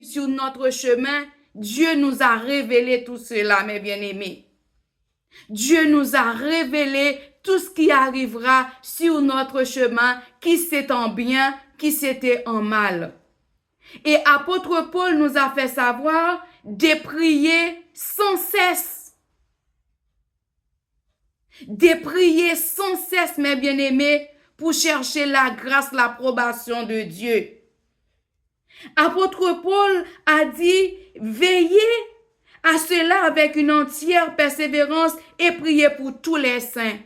sur notre chemin, Dieu nous a révélé tout cela, mes bien-aimés. Dieu nous a révélé tout ce qui arrivera sur notre chemin, qui c'est en bien, qui c'était en mal. Et apôtre Paul nous a fait savoir de prier sans cesse. De prier sans cesse, mes bien-aimés, pour chercher la grâce, l'approbation de Dieu. Apôtre Paul a dit, veillez à cela avec une entière persévérance et priez pour tous les saints.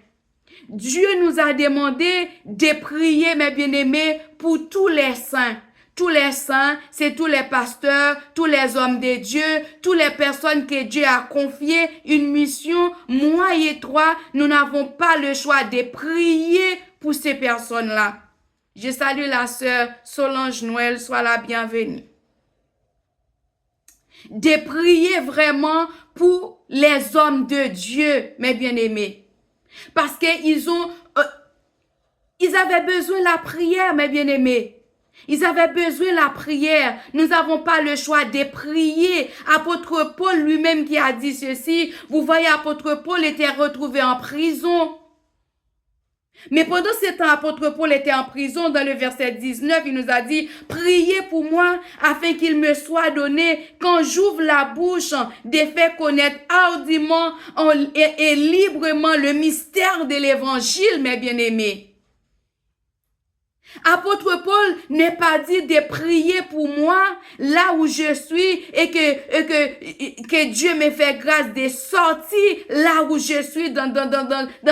Dieu nous a demandé de prier, mes bien-aimés, pour tous les saints. Tous les saints, c'est tous les pasteurs, tous les hommes de Dieu, toutes les personnes que Dieu a confié une mission. Moi et toi, nous n'avons pas le choix de prier pour ces personnes-là. Je salue la sœur Solange Noël, sois la bienvenue. De prier vraiment pour les hommes de Dieu, mes bien-aimés. Parce qu'ils avaient besoin de la prière, mes bien-aimés. Ils avaient besoin de la prière. Nous n'avons pas le choix de prier. Apôtre Paul lui-même qui a dit ceci. Vous voyez, apôtre Paul était retrouvé en prison. Mais pendant ce temps, apôtre Paul était en prison. Dans le verset 19, il nous a dit, priez pour moi afin qu'il me soit donné, quand j'ouvre la bouche, de faire connaître hardiment et librement le mystère de l'évangile, mes bien-aimés. Apôtre Paul n'est pas dit de prier pour moi là où je suis et que Dieu me fait grâce de sortir là où je suis dans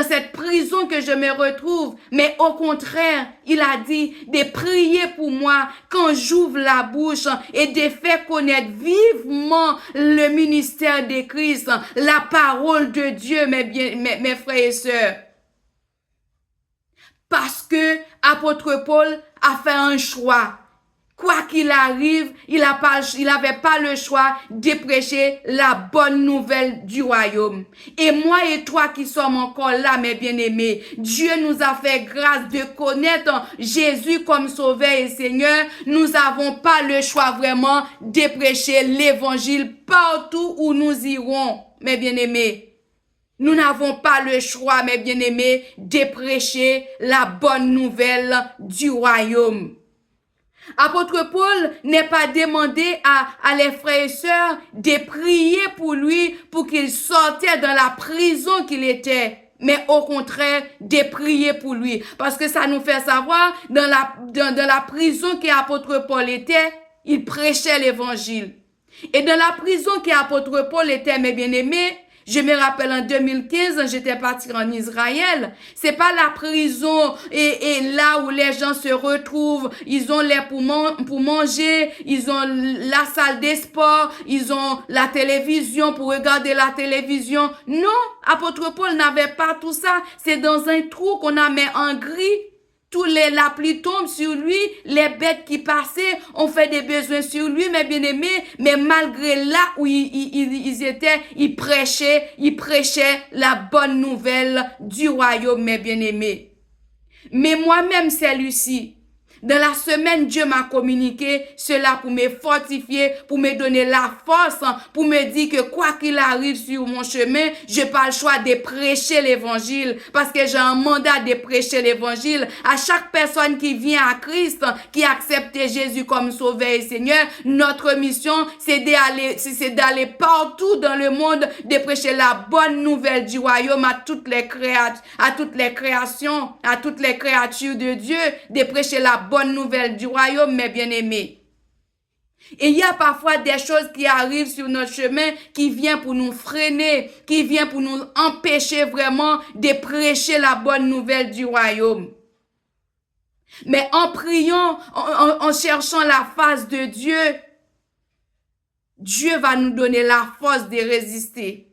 cette prison que je me retrouve. Mais au contraire, il a dit de prier pour moi quand j'ouvre la bouche et de faire connaître vivement le ministère de Christ, la parole de Dieu, mes frères et sœurs. Parce que apôtre Paul a fait un choix. Quoi qu'il arrive, il n'avait pas le choix de prêcher la bonne nouvelle du royaume. Et moi et toi qui sommes encore là, mes bien-aimés, Dieu nous a fait grâce de connaître Jésus comme Sauveur et Seigneur. Nous n'avons pas le choix vraiment de prêcher l'évangile partout où nous irons, mes bien-aimés. Nous n'avons pas le choix, mes bien-aimés, de prêcher la bonne nouvelle du royaume. Apôtre Paul n'est pas demandé à les frères et sœurs de prier pour lui pour qu'il sortait dans la prison qu'il était. Mais au contraire, de prier pour lui. Parce que ça nous fait savoir, dans la prison qu'apôtre Paul était, il prêchait l'évangile. Et dans la prison qu'apôtre Paul était, mes bien-aimés, je me rappelle en 2015, j'étais partie en Israël. C'est pas la prison et là où les gens se retrouvent. Ils ont l'air pour manger, ils ont la salle des sports, ils ont la télévision pour regarder la télévision. Non, apôtre Paul n'avait pas tout ça. C'est dans un trou qu'on a mis en gris. La pluie tombe sur lui, les bêtes qui passaient ont fait des besoins sur lui, mes bien-aimés, mais malgré là où ils étaient, ils prêchaient la bonne nouvelle du royaume, mes bien-aimés. Mais moi-même, c'est Lucie. Dans la semaine, Dieu m'a communiqué cela pour me fortifier, pour me donner la force, pour me dire que quoi qu'il arrive sur mon chemin, je n'ai pas le choix de prêcher l'évangile parce que j'ai un mandat de prêcher l'évangile à chaque personne qui vient à Christ, qui accepte Jésus comme Sauveur et Seigneur. Notre mission, c'est d'aller partout dans le monde, de prêcher la bonne nouvelle du royaume à toutes les créatures, à toutes les créations, à toutes les créatures de Dieu, de prêcher la bonne nouvelle du royaume, mes bien-aimés. Et il y a parfois des choses qui arrivent sur notre chemin qui viennent pour nous freiner, qui viennent pour nous empêcher vraiment de prêcher la bonne nouvelle du royaume. Mais en priant, en cherchant la face de Dieu, Dieu va nous donner la force de résister.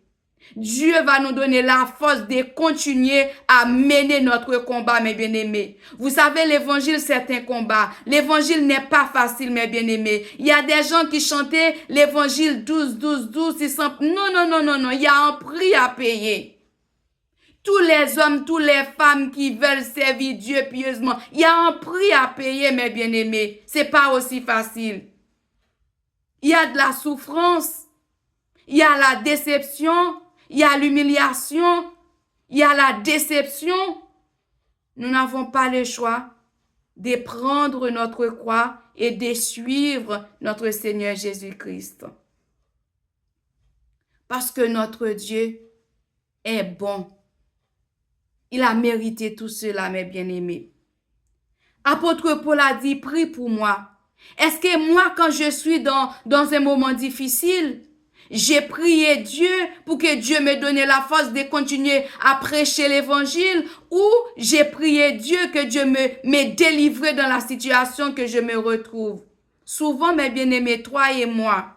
Dieu va nous donner la force de continuer à mener notre combat, mes bien-aimés. Vous savez, l'évangile, c'est un combat. L'évangile n'est pas facile, mes bien-aimés. Il y a des gens qui chantaient l'évangile 12, 12, 12. Non. Il y a un prix à payer. Tous les hommes, toutes les femmes qui veulent servir Dieu pieusement, il y a un prix à payer, mes bien-aimés. C'est pas aussi facile. il y a de la souffrance, il y a la déception, il y a l'humiliation, il y a la déception. Nous n'avons pas le choix de prendre notre croix et de suivre notre Seigneur Jésus-Christ. Parce que notre Dieu est bon. Il a mérité tout cela, mes bien-aimés. Apôtre Paul a dit, prie pour moi. Est-ce que moi, quand je suis dans un moment difficile, j'ai prié Dieu pour que Dieu me donne la force de continuer à prêcher l'évangile, ou j'ai prié Dieu que Dieu me délivre dans la situation que je me retrouve? Souvent, mes bien-aimés, toi et moi,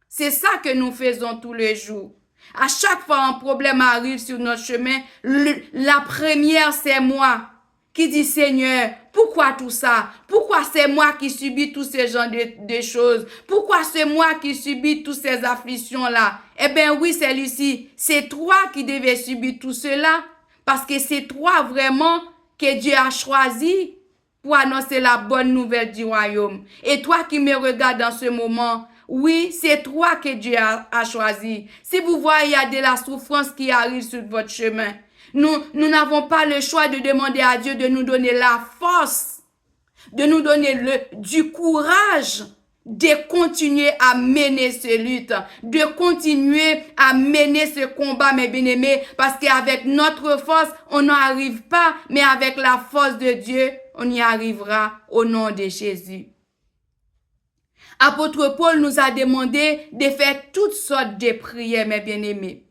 c'est ça que nous faisons tous les jours. À chaque fois un problème arrive sur notre chemin, la première, c'est moi qui dit, Seigneur, pourquoi tout ça? Pourquoi c'est moi qui subis tous ces genres de choses? Pourquoi c'est moi qui subis toutes ces afflictions-là? Eh bien oui, c'est Lucie, c'est toi qui devais subir tout cela, parce que c'est toi vraiment que Dieu a choisi pour annoncer la bonne nouvelle du royaume. Et toi qui me regardes dans ce moment, oui, c'est toi que Dieu a choisi. Si vous voyez, il y a de la souffrance qui arrive sur votre chemin, nous n'avons pas le choix de demander à Dieu de nous donner la force, de nous donner du courage de continuer à mener ces luttes, de continuer à mener ce combat, mes bien-aimés, parce qu'avec notre force, on n'arrive pas, mais avec la force de Dieu, on y arrivera au nom de Jésus. Apôtre Paul nous a demandé de faire toutes sortes de prières, mes bien-aimés.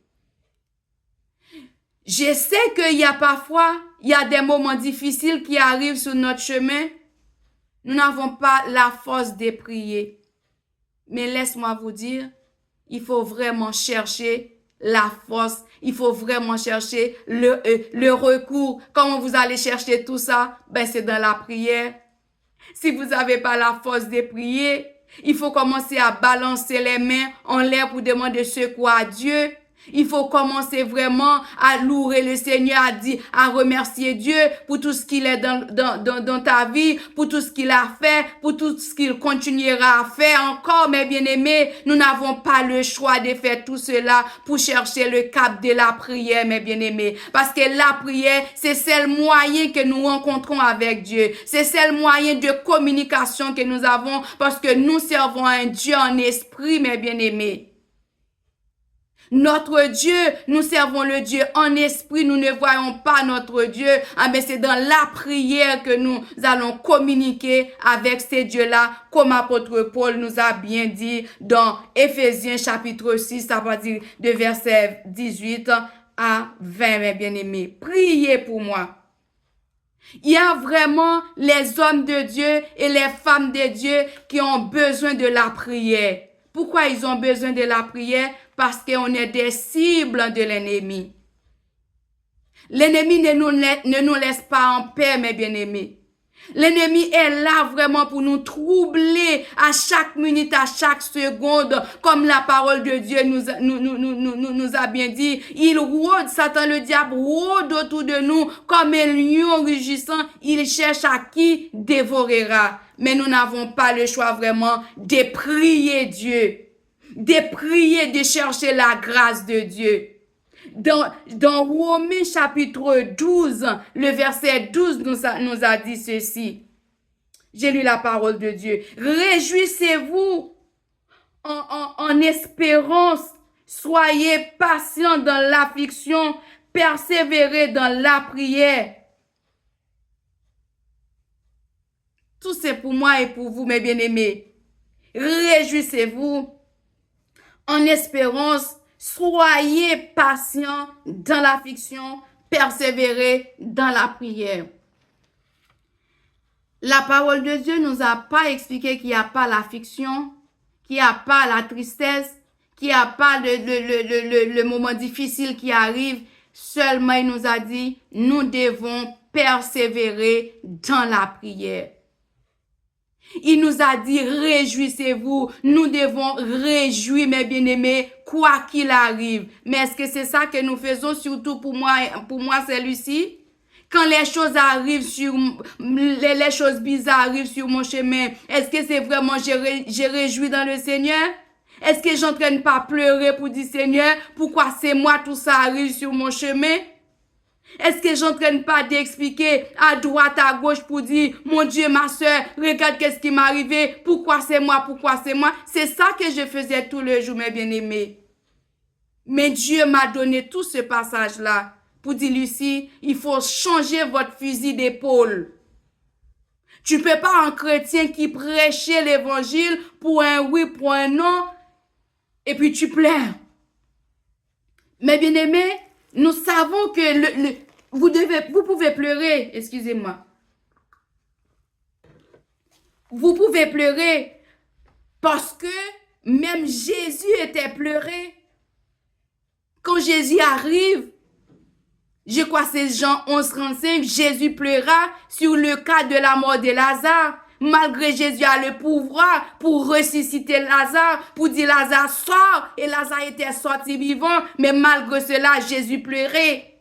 Je sais qu'il y a parfois, il y a des moments difficiles qui arrivent sur notre chemin. Nous n'avons pas la force de prier. Mais laisse-moi vous dire, il faut vraiment chercher la force. Il faut vraiment chercher le recours. Comment vous allez chercher tout ça? Ben, c'est dans la prière. Si vous n'avez pas la force de prier, il faut commencer à balancer les mains en l'air pour demander secours à Dieu. Il faut commencer vraiment à louer le Seigneur, à remercier Dieu pour tout ce qu'il est dans ta vie, pour tout ce qu'il a fait, pour tout ce qu'il continuera à faire encore, mes bien-aimés. Nous n'avons pas le choix de faire tout cela pour chercher le cap de la prière, mes bien-aimés. Parce que la prière, c'est le seul moyen que nous rencontrons avec Dieu. C'est le seul moyen de communication que nous avons parce que nous servons un Dieu en esprit, mes bien-aimés. Notre Dieu, nous servons le Dieu en esprit, nous ne voyons pas notre Dieu. Ah, mais c'est dans la prière que nous allons communiquer avec ces dieux-là, comme apôtre Paul nous a bien dit dans Éphésiens chapitre 6, à partir de verset 18 à 20, mes bien-aimés. Priez pour moi. Il y a vraiment les hommes de Dieu et les femmes de Dieu qui ont besoin de la prière. Pourquoi ils ont besoin de la prière? Parce qu'on est des cibles de l'ennemi. L'ennemi ne nous laisse pas en paix, mes bien-aimés. L'ennemi est là vraiment pour nous troubler à chaque minute, à chaque seconde, comme la parole de Dieu nous a bien dit. Il rôde, Satan le diable rôde autour de nous comme un lion rugissant. Il cherche à qui dévorera. Mais nous n'avons pas le choix vraiment de prier Dieu, de prier, de chercher la grâce de Dieu. Dans Romains chapitre 12, le verset 12 nous a dit ceci. J'ai lu la parole de Dieu. Réjouissez-vous en espérance. Soyez patients dans l'affliction. Persévérez dans la prière. Tout c'est pour moi et pour vous, mes bien-aimés. Réjouissez-vous en espérance. Soyez patients dans l'affliction, persévérez dans la prière. La parole de Dieu nous a pas expliqué qu'il n'y a pas l'affliction, qu'il n'y a pas la tristesse, qu'il n'y a pas le moment difficile qui arrive. Seulement, il nous a dit, nous devons persévérer dans la prière. Il nous a dit, réjouissez-vous. Nous devons réjouir, mes bien-aimés, quoi qu'il arrive. Mais est-ce que c'est ça que nous faisons, surtout pour moi, c'est Lucie? Quand les choses arrivent les choses bizarres arrivent sur mon chemin, est-ce que c'est vraiment j'ai réjoui dans le Seigneur? Est-ce que j'entraîne pas pleurer pour dire Seigneur, pourquoi c'est moi tout ça arrive sur mon chemin? Est-ce que j'entraîne pas d'expliquer à droite, à gauche pour dire, mon Dieu, ma soeur, regarde qu'est-ce qui m'est arrivé, pourquoi c'est moi? C'est ça que je faisais tout le jour, mes bien-aimés. Mais Dieu m'a donné tout ce passage-là pour dire, Lucie, il faut changer votre fusil d'épaule. Tu peux pas un chrétien qui prêchait l'évangile pour un oui, pour un non, et puis tu pleures. Mes bien-aimés, nous savons que vous pouvez pleurer, excusez-moi. Vous pouvez pleurer parce que même Jésus était pleuré. Quand Jésus arrive, je crois que c'est Jean 11:35, Jésus pleura sur le cas de la mort de Lazare. Malgré Jésus a le pouvoir pour ressusciter Lazare, pour dire Lazare sort, et Lazare était sorti vivant, mais malgré cela, Jésus pleurait.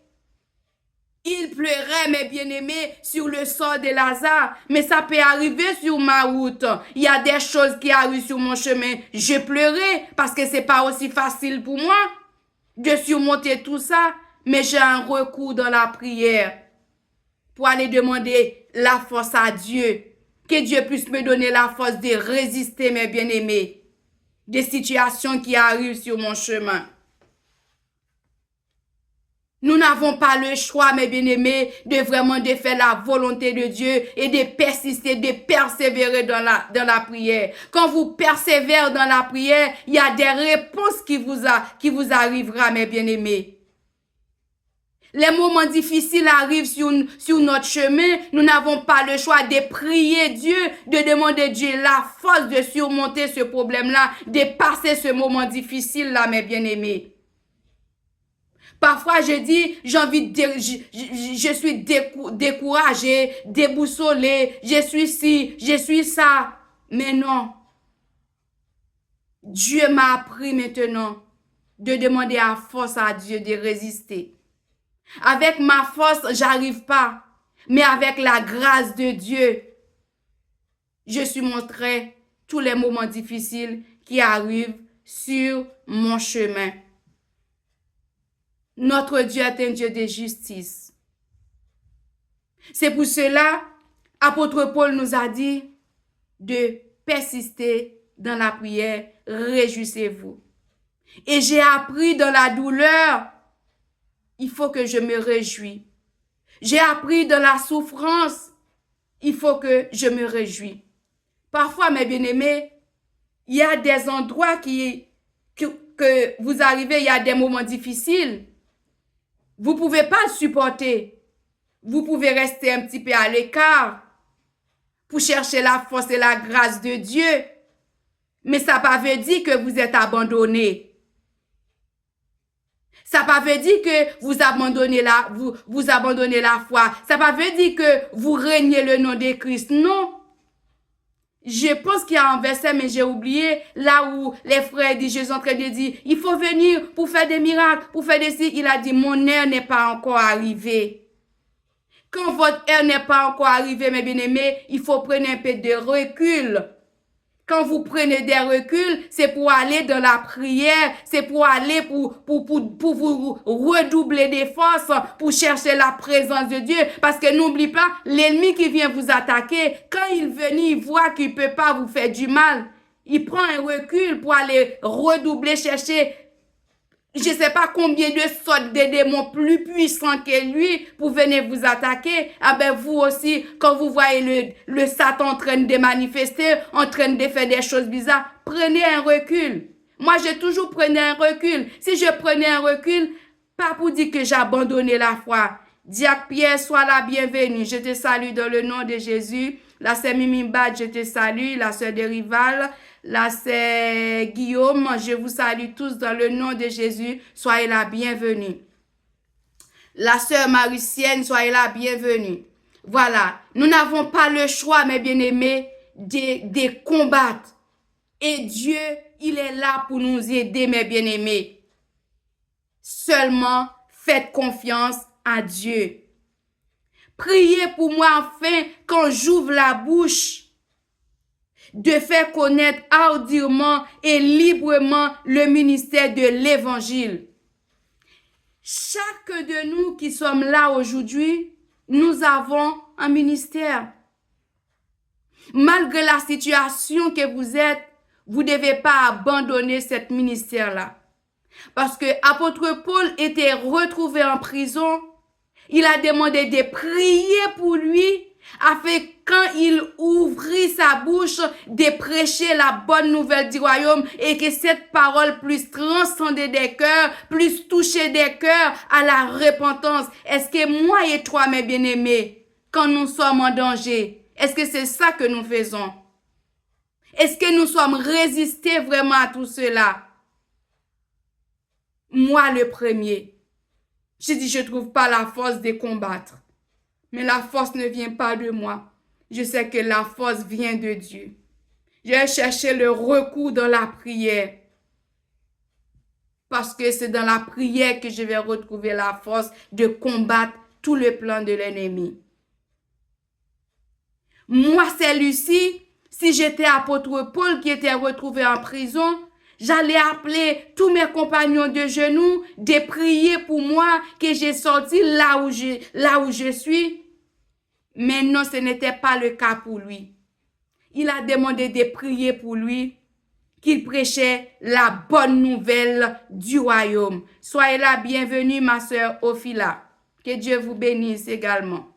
Il pleurait, mes bien-aimés, sur le sort de Lazare. Mais ça peut arriver sur ma route. Il y a des choses qui arrivent sur mon chemin. Je pleurais parce que c'est pas aussi facile pour moi de surmonter tout ça. Mais j'ai un recours dans la prière pour aller demander la force à Dieu. Que Dieu puisse me donner la force de résister, mes bien-aimés, des situations qui arrivent sur mon chemin. Nous n'avons pas le choix, mes bien-aimés, de vraiment de faire la volonté de Dieu et de persister, de persévérer dans la prière. Quand vous persévérez dans la prière, il y a des réponses qui vous arrivera, mes bien-aimés. Les moments difficiles arrivent sur notre chemin. Nous n'avons pas le choix de prier Dieu, de demander Dieu la force de surmonter ce problème-là, de passer ce moment difficile-là, mes bien-aimés. Parfois, je dis, je suis découragée, déboussolée, je suis ci, je suis ça. Mais non. Dieu m'a appris maintenant de demander la force à Dieu de résister. Avec ma force, j'arrive pas. Mais avec la grâce de Dieu, je suis montré tous les moments difficiles qui arrivent sur mon chemin. Notre Dieu est un Dieu de justice. C'est pour cela, apôtre Paul nous a dit de persister dans la prière, réjouissez-vous. Et j'ai appris dans la douleur, il faut que je me réjouis. J'ai appris dans la souffrance, il faut que je me réjouis. Parfois, mes bien-aimés, il y a des endroits que vous arrivez, il y a des moments difficiles. Vous ne pouvez pas supporter. Vous pouvez rester un petit peu à l'écart pour chercher la force et la grâce de Dieu. Mais ça ne veut pas dire que vous êtes abandonné. Ça ne veut pas dire que vous abandonnez la foi. Ça ne veut pas dire que vous reniez le nom de Christ. Non. Je pense qu'il y a un verset, mais j'ai oublié, là où les frères disent, je suis en train de dire, il faut venir pour faire des miracles, pour faire des signes. Il a dit, mon heure n'est pas encore arrivée. Quand votre heure n'est pas encore arrivée, mes bien-aimés, il faut prendre un peu de recul. Quand vous prenez des reculs, c'est pour aller dans la prière, c'est pour aller pour vous redoubler des forces, pour chercher la présence de Dieu. Parce que n'oublie pas, l'ennemi qui vient vous attaquer, quand il vient, il voit qu'il peut pas vous faire du mal. Il prend un recul pour aller redoubler, chercher, je sais pas combien de sortes de démons plus puissants que lui pour venir vous attaquer. Ah ben vous aussi, quand vous voyez le Satan en train de manifester, en train de faire des choses bizarres, prenez un recul. Moi, j'ai toujours pris un recul. Si je prenais un recul, pas pour dire que j'ai abandonné la foi. Diacre Pierre, sois la bienvenue. Je te salue dans le nom de Jésus. La sœur Mimi Bad, je te salue. La sœur de Rival. Là, c'est Guillaume. Je vous salue tous dans le nom de Jésus. Soyez la bienvenue. La sœur Maricienne, soyez la bienvenue. Voilà. Nous n'avons pas le choix, mes bien-aimés, de combattre. Et Dieu, il est là pour nous aider, mes bien-aimés. Seulement, faites confiance à Dieu. Priez pour moi afin, quand j'ouvre la bouche, de faire connaître ardemment et librement le ministère de l'Évangile. Chacun de nous qui sommes là aujourd'hui, nous avons un ministère. Malgré la situation que vous êtes, vous ne devez pas abandonner ce ministère-là. Parce que apôtre Paul était retrouvé en prison, il a demandé de prier pour lui, afin quand il ouvrit sa bouche, de prêcher la bonne nouvelle du royaume et que cette parole puisse transcender des cœurs, puisse toucher des cœurs à la repentance. Est-ce que moi et toi, mes bien-aimés, quand nous sommes en danger, est-ce que c'est ça que nous faisons? Est-ce que nous sommes résistés vraiment à tout cela? Moi, le premier. J'ai dit, je ne trouve pas la force de combattre. Mais la force ne vient pas de moi. Je sais que la force vient de Dieu. J'ai cherché le recours dans la prière. Parce que c'est dans la prière que je vais retrouver la force de combattre tout le plan de l'ennemi. Moi, c'est Lucie. Si j'étais apôtre Paul qui était retrouvé en prison, j'allais appeler tous mes compagnons de genoux, de prier pour moi que j'ai sorti là où je suis. Mais non, ce n'était pas le cas pour lui. Il a demandé de prier pour lui, qu'il prêchait la bonne nouvelle du royaume. Soyez la bienvenue, ma sœur Ophila. Que Dieu vous bénisse également.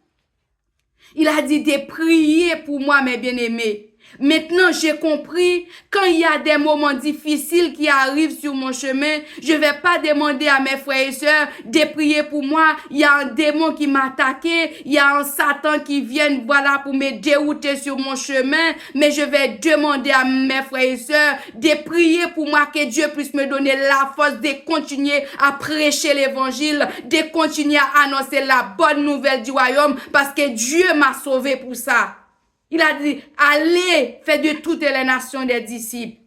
Il a dit de prier pour moi, mes bien-aimés. Maintenant, j'ai compris, quand il y a des moments difficiles qui arrivent sur mon chemin, je vais pas demander à mes frères et sœurs de prier pour moi. Il y a un démon qui m'a attaqué, il y a un Satan qui vient, voilà, pour me dérouter sur mon chemin, mais je vais demander à mes frères et sœurs de prier pour moi, que Dieu puisse me donner la force de continuer à prêcher l'évangile, de continuer à annoncer la bonne nouvelle du royaume, parce que Dieu m'a sauvé pour ça. Il a dit, allez, faites de toutes les nations des disciples.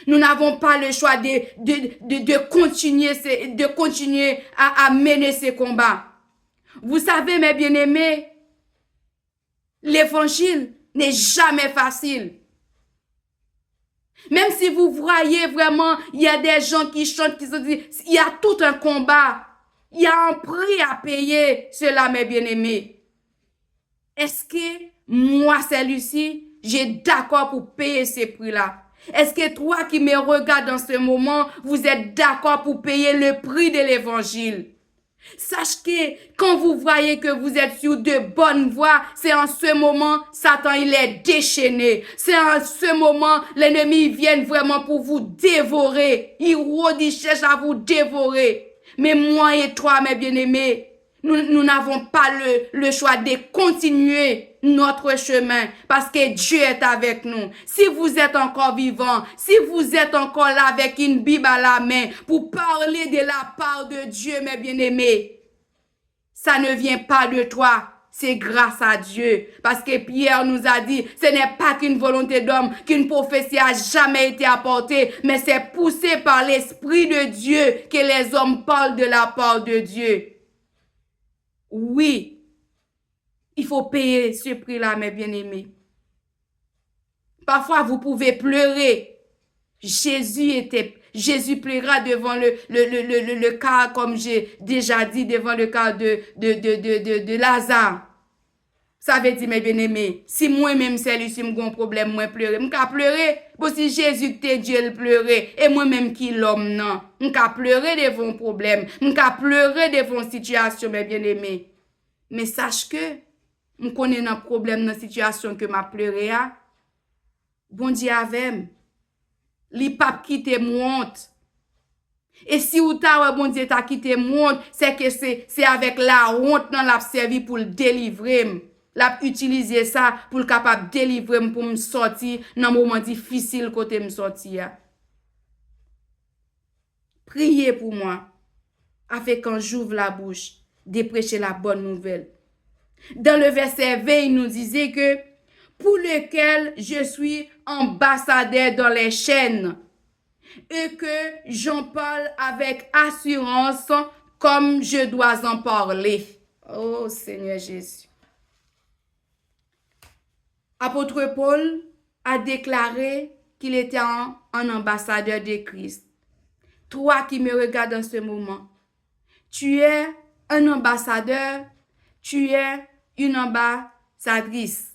Nous n'avons pas le choix de continuer à mener ces combats. Vous savez, mes bien-aimés, l'évangile n'est jamais facile. Même si vous voyez vraiment, il y a des gens qui chantent, qui se disent, il y a tout un combat. Il y a un prix à payer, cela, mes bien-aimés. Est-ce que moi, c'est Lucie, j'ai d'accord pour payer ces prix-là? Est-ce que toi qui me regardes dans ce moment, vous êtes d'accord pour payer le prix de l'évangile? Sache que quand vous voyez que vous êtes sur de bonnes voies, c'est en ce moment, Satan, il est déchaîné. C'est en ce moment, l'ennemi vient vraiment pour vous dévorer. Il rôde, il cherche à vous dévorer. Mais moi et toi, mes bien-aimés, nous n'avons pas le choix de continuer notre chemin parce que Dieu est avec nous. Si vous êtes encore vivant, si vous êtes encore là avec une Bible à la main pour parler de la part de Dieu, mes bien-aimés, ça ne vient pas de toi. C'est grâce à Dieu. Parce que Pierre nous a dit, ce n'est pas qu'une volonté d'homme, qu'une prophétie a jamais été apportée, mais c'est poussé par l'Esprit de Dieu que les hommes parlent de la part de Dieu. Oui, il faut payer ce prix-là, mes bien-aimés. Parfois, vous pouvez pleurer. Jésus pleura devant le cas, comme j'ai déjà dit, devant le cas de Lazare. Ça veut dire, mes bien-aimés, si moi-même, c'est lui, si j'ai un problème, moi pleurer. Je peux pleurer. Bon, si Jésus était Dieu, il pleurait. Et moi-même qui l'homme, non. Je peux pleurer devant un problème. Je peux pleurer devant une situation, mes bien-aimés. Mais sache que, je connais un problème dans la situation que m'a pleuré. Bon Dieu avec li pas quitter mon honte. Et si ou ta bon Dieu t'a quitté mon honte, c'est que c'est avec la honte dans l'a servi pour le délivrer. L'a utiliser ça pour le capable délivrer pour me sortir dans moment difficile côté me sortir. Priez pour moi afin quand j'ouvre la bouche de prêcher la bonne nouvelle. Dans le verset 20, il nous disait que pour lequel je suis ambassadeur dans les chaînes et que j'en parle avec assurance comme je dois en parler. Oh Seigneur Jésus. Apôtre Paul a déclaré qu'il était un ambassadeur de Christ. Toi qui me regardes en ce moment, tu es un ambassadeur, tu es une ambassadrice.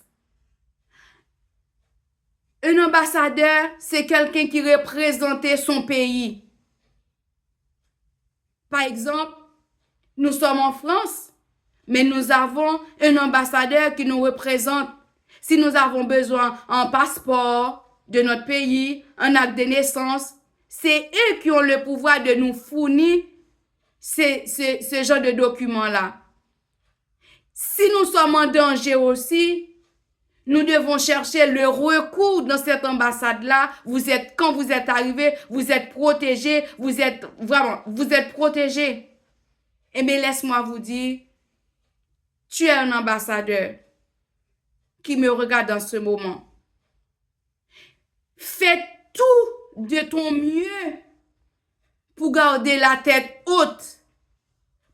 Un ambassadeur, c'est quelqu'un qui représentait son pays. Par exemple, nous sommes en France, mais nous avons un ambassadeur qui nous représente. Si nous avons besoin d'un passeport de notre pays, un acte de naissance, c'est eux qui ont le pouvoir de nous fournir ce genre de documents-là. Si nous sommes en danger aussi, nous devons chercher le recours dans cette ambassade-là. Quand vous êtes arrivé, vous êtes protégé, vous êtes protégé. Et mais laisse-moi vous dire, tu es un ambassadeur qui me regarde dans ce moment. Fais tout de ton mieux pour garder la tête haute.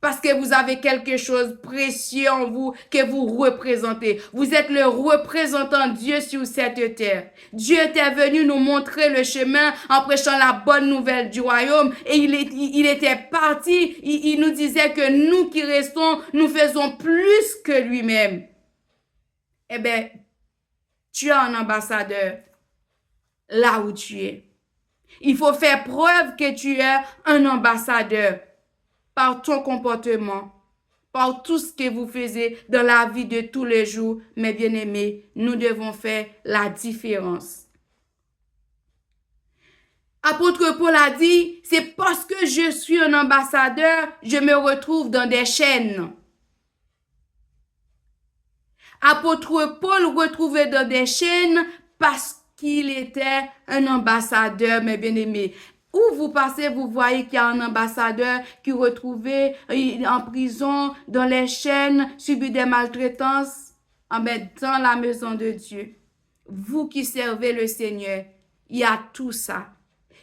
Parce que vous avez quelque chose de précieux en vous que vous représentez. Vous êtes le représentant de Dieu sur cette terre. Dieu était venu nous montrer le chemin en prêchant la bonne nouvelle du royaume. Et il était parti. Il nous disait que nous qui restons, nous faisons plus que lui-même. Eh bien, tu es un ambassadeur là où tu es. Il faut faire preuve que tu es un ambassadeur. Par ton comportement, par tout ce que vous faites dans la vie de tous les jours, mes bien-aimés, nous devons faire la différence. Apôtre Paul a dit, c'est parce que je suis un ambassadeur, je me retrouve dans des chaînes. Apôtre Paul retrouvait dans des chaînes parce qu'il était un ambassadeur, mes bien-aimés. Où vous passez, vous voyez qu'il y a un ambassadeur qui retrouvait en prison, dans les chaînes, subit des maltraitances. Dans la maison de Dieu, vous qui servez le Seigneur, il y a tout ça.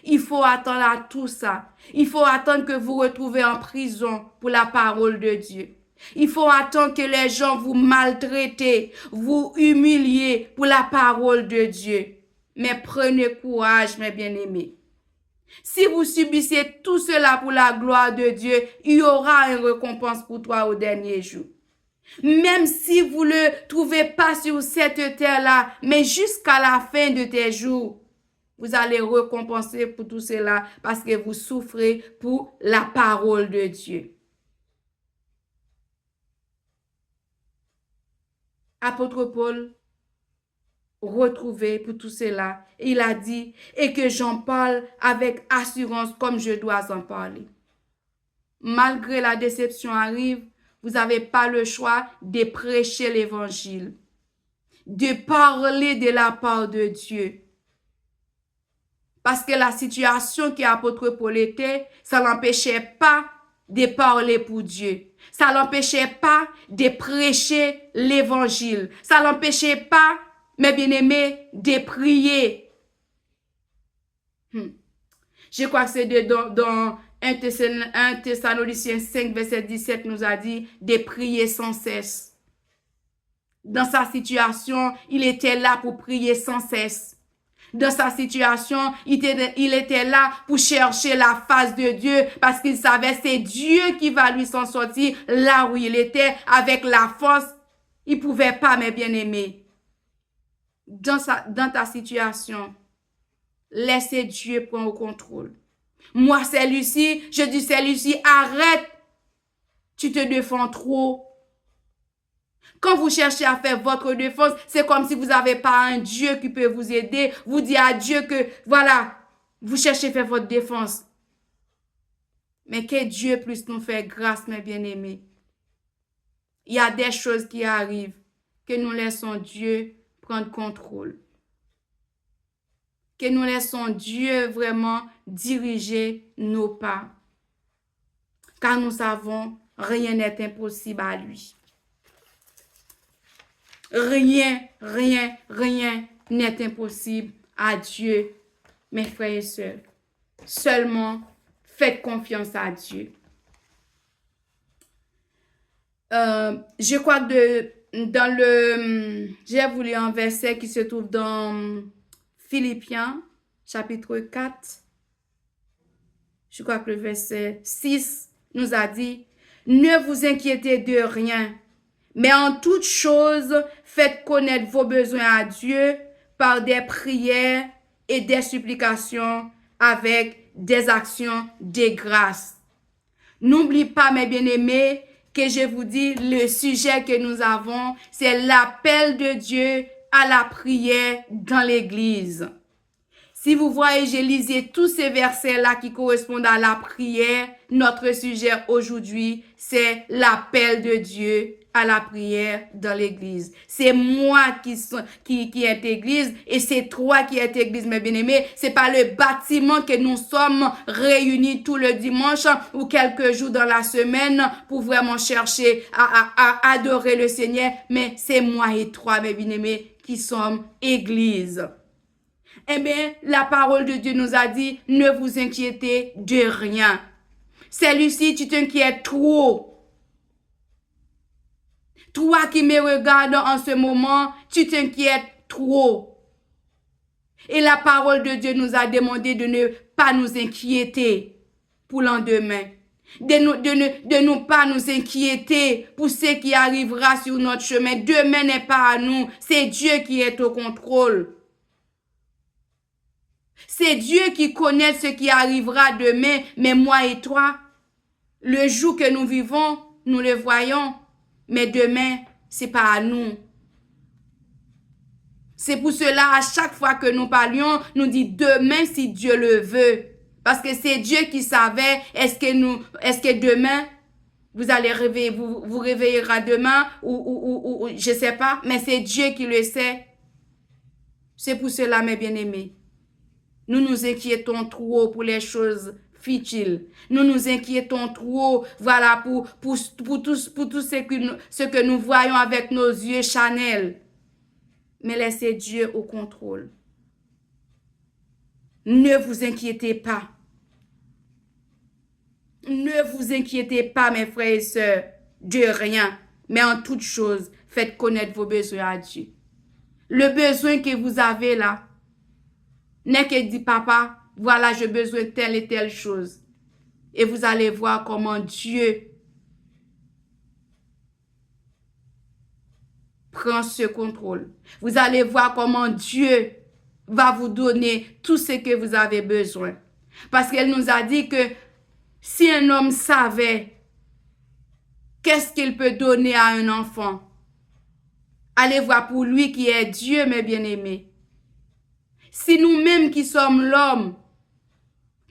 Il faut attendre à tout ça. Il faut attendre que vous retrouvez en prison pour la parole de Dieu. Il faut attendre que les gens vous maltraitent, vous humiliez pour la parole de Dieu. Mais prenez courage, mes bien-aimés. Si vous subissez tout cela pour la gloire de Dieu, il y aura une récompense pour toi au dernier jour. Même si vous ne le trouvez pas sur cette terre-là, mais jusqu'à la fin de tes jours, vous allez récompenser pour tout cela parce que vous souffrez pour la parole de Dieu. Apôtre Paul retrouvé pour tout cela. Il a dit, et que j'en parle avec assurance comme je dois en parler. Malgré la déception arrive, vous n'avez pas le choix de prêcher l'évangile, de parler de la part de Dieu. Parce que la situation qu'apôtre Paul était, ça l'empêchait pas de parler pour Dieu. Ça l'empêchait pas de prêcher l'évangile. Ça l'empêchait pas, mes bien-aimés, de prier. Je crois que c'est dans 1 Thessaloniciens 5, verset 17, nous a dit de prier sans cesse. Dans sa situation, il était là pour prier sans cesse. Dans sa situation, il était là pour chercher la face de Dieu parce qu'il savait que c'est Dieu qui va lui s'en sortir là où il était avec la force. Il pouvait pas, mes bien-aimés. Dans ta situation, laissez Dieu prendre le contrôle. Moi, c'est Lucie. Je dis, c'est Lucie, arrête. Tu te défends trop. Quand vous cherchez à faire votre défense, c'est comme si vous n'avez pas un Dieu qui peut vous aider. Vous dites à Dieu que, voilà, vous cherchez à faire votre défense. Mais que Dieu puisse nous faire grâce, mes bien-aimés. Il y a des choses qui arrivent, que nous laissons Dieu prendre contrôle. Que nous laissons Dieu vraiment diriger nos pas. Car nous savons, rien n'est impossible à lui. Rien n'est impossible à Dieu, mes frères et sœurs. Seulement, faites confiance à Dieu. Je crois que j'ai voulu un verset qui se trouve dans Philippiens, chapitre 4. Je crois que le verset 6 nous a dit, ne vous inquiétez de rien, mais en toute chose, faites connaître vos besoins à Dieu par des prières et des supplications avec des actions de grâce. N'oublie pas, mes bien-aimés, que je vous dis, le sujet que nous avons, c'est l'appel de Dieu à la prière dans l'Église. Si vous voyez, j'ai lisé tous ces versets-là qui correspondent à la prière. Notre sujet aujourd'hui, c'est l'appel de Dieu à la prière dans l'Église. C'est moi qui est Église et c'est toi qui es Église, mes bien-aimés. C'est pas le bâtiment que nous sommes réunis tout le dimanche ou quelques jours dans la semaine pour vraiment chercher à adorer le Seigneur, mais c'est moi et toi, mes bien-aimés, qui sommes Église. Eh bien, la parole de Dieu nous a dit, ne vous inquiétez de rien. Celui-ci, tu t'inquiètes trop. Toi qui me regardes en ce moment, tu t'inquiètes trop. Et la parole de Dieu nous a demandé de ne pas nous inquiéter pour lendemain. De ne pas nous inquiéter pour ce qui arrivera sur notre chemin. Demain n'est pas à nous, c'est Dieu qui est au contrôle. C'est Dieu qui connaît ce qui arrivera demain, mais moi et toi, le jour que nous vivons, nous le voyons, mais demain, c'est pas à nous. C'est pour cela, à chaque fois que nous parlions, nous dit demain si Dieu le veut. Parce que c'est Dieu qui savait, est-ce que demain, vous allez réveiller, vous réveillerez demain, ou je sais pas, mais c'est Dieu qui le sait. C'est pour cela, mes bien-aimés. Nous nous inquiétons trop pour les choses futiles. Nous nous inquiétons trop, voilà, pour tout ce que nous voyons avec nos yeux charnels. Mais laissez Dieu au contrôle. Ne vous inquiétez pas. Ne vous inquiétez pas, mes frères et sœurs, de rien. Mais en toute chose, faites connaître vos besoins à Dieu. Le besoin que vous avez là, n'est que dit, papa, voilà, j'ai besoin de telle et telle chose. Et vous allez voir comment Dieu prend ce contrôle. Vous allez voir comment Dieu va vous donner tout ce que vous avez besoin. Parce qu'elle nous a dit que si un homme savait qu'est-ce qu'il peut donner à un enfant, allez voir pour lui qui est Dieu, mes bien-aimés. Si nous-mêmes qui sommes l'homme,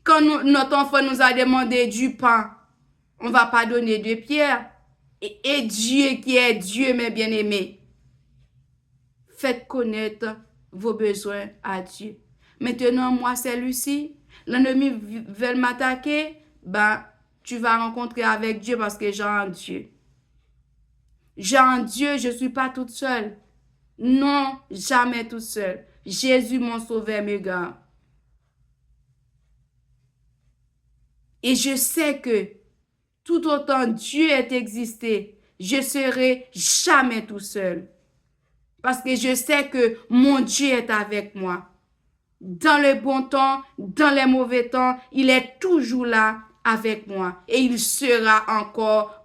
quand notre enfant nous a demandé du pain, on ne va pas donner de pierre. Et Dieu qui est Dieu, mes bien-aimés, faites connaître vos besoins à Dieu. Maintenant, moi, c'est Lucie. L'ennemi veut m'attaquer. Tu vas rencontrer avec Dieu parce que j'ai un Dieu. J'ai un Dieu, je ne suis pas toute seule. Non, jamais toute seule. Jésus, mon sauveur, me garde. Et je sais que tout autant Dieu est existé, je serai jamais tout seul. Parce que je sais que mon Dieu est avec moi. Dans le bon temps, dans les mauvais temps, il est toujours là avec moi. Et il sera encore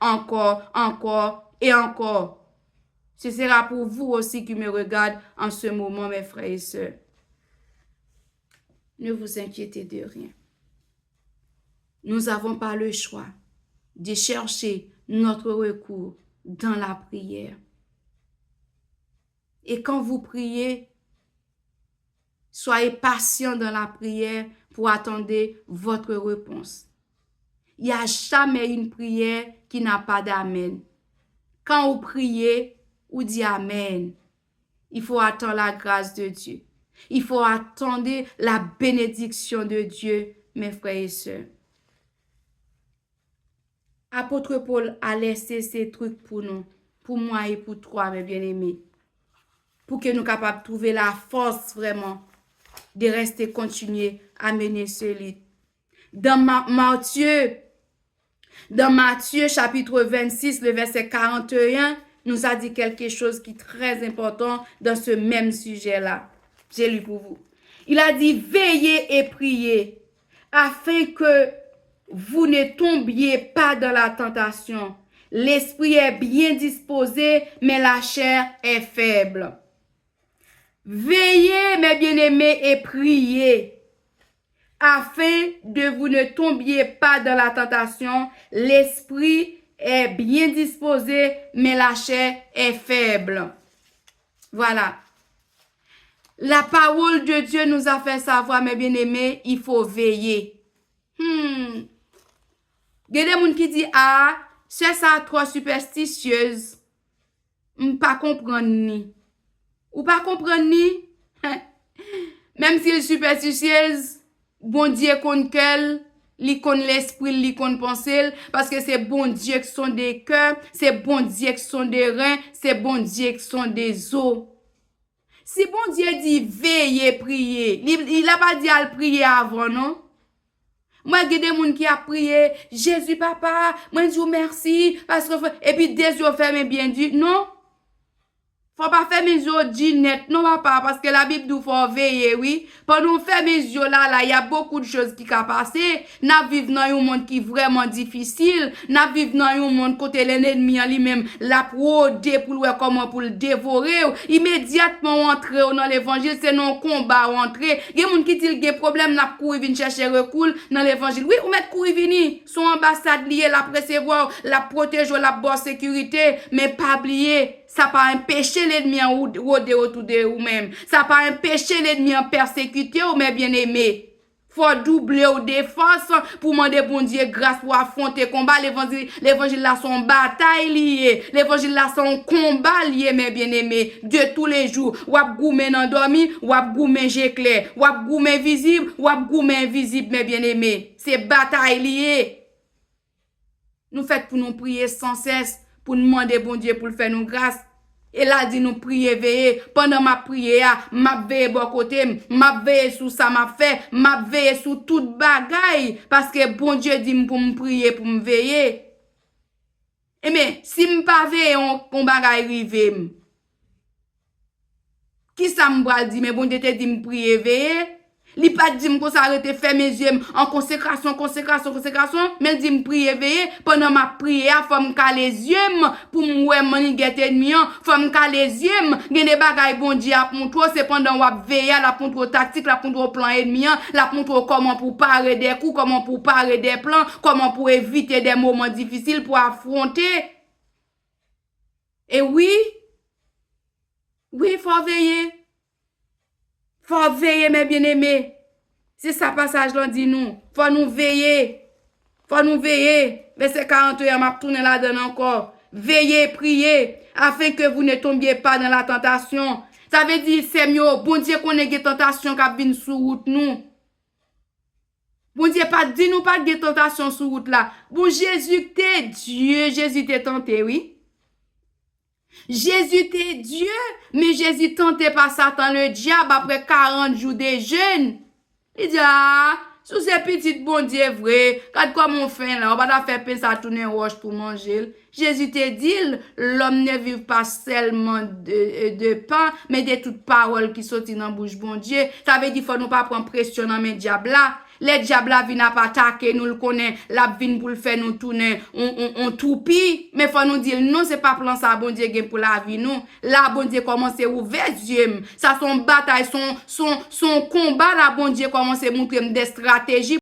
et encore. Ce sera pour vous aussi qui me regardez en ce moment, mes frères et sœurs. Ne vous inquiétez de rien. Nous n'avons pas le choix de chercher notre recours dans la prière. Et quand vous priez, soyez patient dans la prière pour attendre votre réponse. Il n'y a jamais une prière qui n'a pas d'amen. Quand vous priez, vous dites amen. Il faut attendre la grâce de Dieu. Il faut attendre la bénédiction de Dieu, mes frères et sœurs. Apôtre Paul a laissé ces trucs pour nous, pour moi et pour toi, mes bien-aimés, pour que nous soyons capables de trouver la force vraiment de rester continuer à mener ce livre. Dans Matthieu chapitre 26, le verset 41, nous a dit quelque chose qui est très important dans ce même sujet-là. J'ai lu pour vous. Il a dit, veillez et priez afin que vous ne tombiez pas dans la tentation. L'esprit est bien disposé, mais la chair est faible. Veillez, mes bien-aimés, et priez afin de vous ne tombiez pas dans la tentation. L'esprit est bien disposé, mais la chair est faible. Voilà. La parole de Dieu nous a fait savoir, mes bien-aimés, il faut veiller. Il y a des gens qui disent, ah, c'est ça trop superstitieuse. Pas comprendre ni. Ou pas comprendre ni. Même si est superstitieuse, bon Dieu connaît qu'elle, li connaît l'esprit, li connaît penser, parce que c'est bon Dieu qui sont des cœurs, c'est bon Dieu qui sont des reins, c'est bon Dieu qui sont des os. Si bon Dieu dit veillez, priez, il a pas dit à le prier avant, non? Moi, il y a des gens qui a prié, Jésus papa, moi je vous merci, parce que, et puis des yeux fermés bien dit, non? Faut pas faire mes yeux dit net, non papa, parce que la Bible nous faut veiller, oui. Pendant faire mes yeux là, il y a beaucoup de choses qui ont passé. N'a vivre dans un monde qui est vraiment difficile. N'a vivre dans un monde côté l'ennemi en lui-même, la prodé pour le comment pour le dévorer. Immédiatement entrer dans l'évangile, c'est non combat entrer. Il y a des gens qui disent qu'il y a problème, n'a courir venir chercher recours dans l'évangile. Oui, ou mettre courir venir, son ambassade liée, la précevoir, la protéger, la bonne sécurité, mais pas oublier. Ça pas empêcher l'ennemi en rôder autour de vous-même. Ça pas empêcher l'ennemi en persécuter ou mes bien-aimés. Faut doubler aux défenses pour demander bon Dieu grâce pour affronter combat. L'évangile là son bataille lié. L'évangile là son combat lié, mes bien-aimés. De tous les jours. Ou ap goumen nan dormi, ou ap goumen j'éclair. Ou ap goumen visible, ou ap goumen invisible, mes bien-aimés. C'est bataille lié. Nous faites pour nous prier sans cesse. Pour nous demander bon Dieu pour le faire nous grâce. Et là, dit nous prier, veiller. Pendant ma prière, m'a veillé bon côté, m'a veillé sous ça m'a fait, m'a veillé sous toute bagaille. Parce que bon Dieu dit pour me prier, pour me veiller. Et mais, si m'pas veiller, on bagaille rive. Qui ça m'bral dit, mais bon Dieu te dit me prier, veiller. Li pas dit me ça arrêter faire mes yeux en consécration, mais dit me prier veiller pendant ma prière, faut me caler les yeux pour me ouais mani get ennemi, faut me caler les yeux, gen des bagaille bon Dieu a pour toi, c'est pendant ou veiller la pour toi tactique, la pour toi plan ennemi, la pour toi comment pour parer des coups, comment pour parer des plans, comment pour éviter des moments difficiles pour affronter. Et oui, faut veiller. Faut veiller, mes bien-aimés. C'est ça passage là dit nous. Faut nous veiller. Faut nous veiller. Verset 41, m'a tourné là-dedans encore. Veillez, priez, afin que vous ne tombiez pas dans la tentation. Ça veut dire, c'est mieux, bon Dieu connaît des tentations qui viennent sur route nous. Bon Dieu pas dit nous pas de tentation sur route là. Bon Jésus t'es Dieu, Jésus t'es tenté, oui. Jésus était Dieu, mais Jésus tenté par Satan le diable après 40 jours de jeûne. Il dit, ah, sous ces petites bon Dieu vrai, quand comme on fait là, on va faire penser à tourner roche pour manger. Jésus te dit, l'homme ne vit pas seulement de pain, mais de toute parole qui sortit dans la bouche bon Dieu. Ça veut dire, faut nous pas prendre pression dans mes diables là. Les diables viennent pas attaquer, nous le connaissons, la vigne pour le faire nous tourner, on toupie, mais faut nous dire, non, c'est pas plan ça, bon Dieu, pour la vie, non. Là, bon Dieu commence à ouvrir Dieu. Ça, son bataille, son combat, là, bon Dieu commence à montrer des stratégies